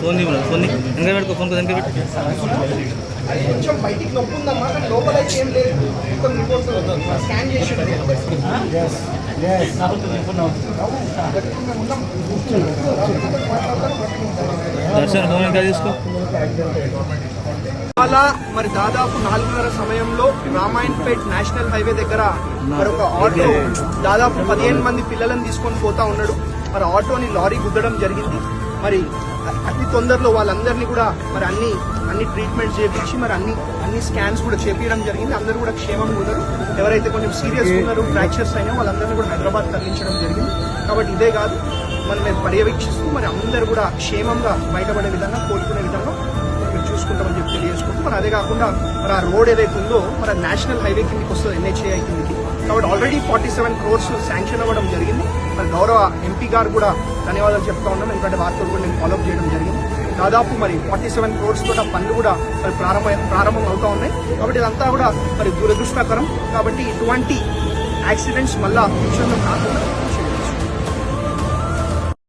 Phone వెనక పెట్టుకో, phone వెనక పెట్టు. కొంచెం బయటికి నొప్పి ఉందమ్మా, కానీ లోపల అయితే ఏం లేదు. మొత్తం రిపోర్ట్స్ స్కాన్ చేసి తీసుకో. అలా మరి దాదాపు 4:30 సమయంలో రామాయణపేట్ నేషనల్ హైవే దగ్గర మరి ఒక ఆటో దాదాపు 15 మంది పిల్లలను తీసుకొని పోతా ఉన్నాడు. మరి ఆటోని లారీ గుద్దడం జరిగింది. మరి అతి తొందరలో వాళ్ళందరినీ కూడా మరి అన్ని ట్రీట్మెంట్స్ చేయించి మరి అన్ని స్కాన్స్ కూడా చేపించడం జరిగింది. అందరూ కూడా క్షేమంగా ఉన్నారు. ఎవరైతే కొంచెం సీరియస్ ఉన్నారు, ఫ్రాక్చర్స్ అయినా వాళ్ళందరినీ కూడా హైదరాబాద్ తరలించడం జరిగింది. కాబట్టి ఇదే కాదు, మనం పర్యవేక్షిస్తూ మరి అందరూ కూడా క్షేమంగా బయటపడే విధంగా, కోలుకునే విధంగా మీరు చూసుకుంటామని చెప్పి తెలియజేసుకుంటూ, మరి అదే కాకుండా మరి ఆ రోడ్ ఏదైతే ఉందో మరి నేషనల్ హైవే కిందకి వస్తుంది, NHAI కిందకి. కాబట్టి ఆల్రెడీ 47 crores శాంక్షన్ అవ్వడం జరిగింది. మరి గౌరవ ఎంపీ గారు కూడా ధన్యవాదాలు చెప్తా ఉన్నాం, ఎందుకంటే వారితో కూడా నేను ఫాలోఅప్ చేయడం జరిగింది. దాదాపు మరి 47 crores తోట పనులు కూడా మరి ప్రారంభం అవుతా ఉన్నాయి. కాబట్టి ఇదంతా కూడా మరి దురదృష్టకరం. కాబట్టి ఇటువంటి యాక్సిడెంట్స్ మళ్ళా ఫ్యూచర్లో కాకుండా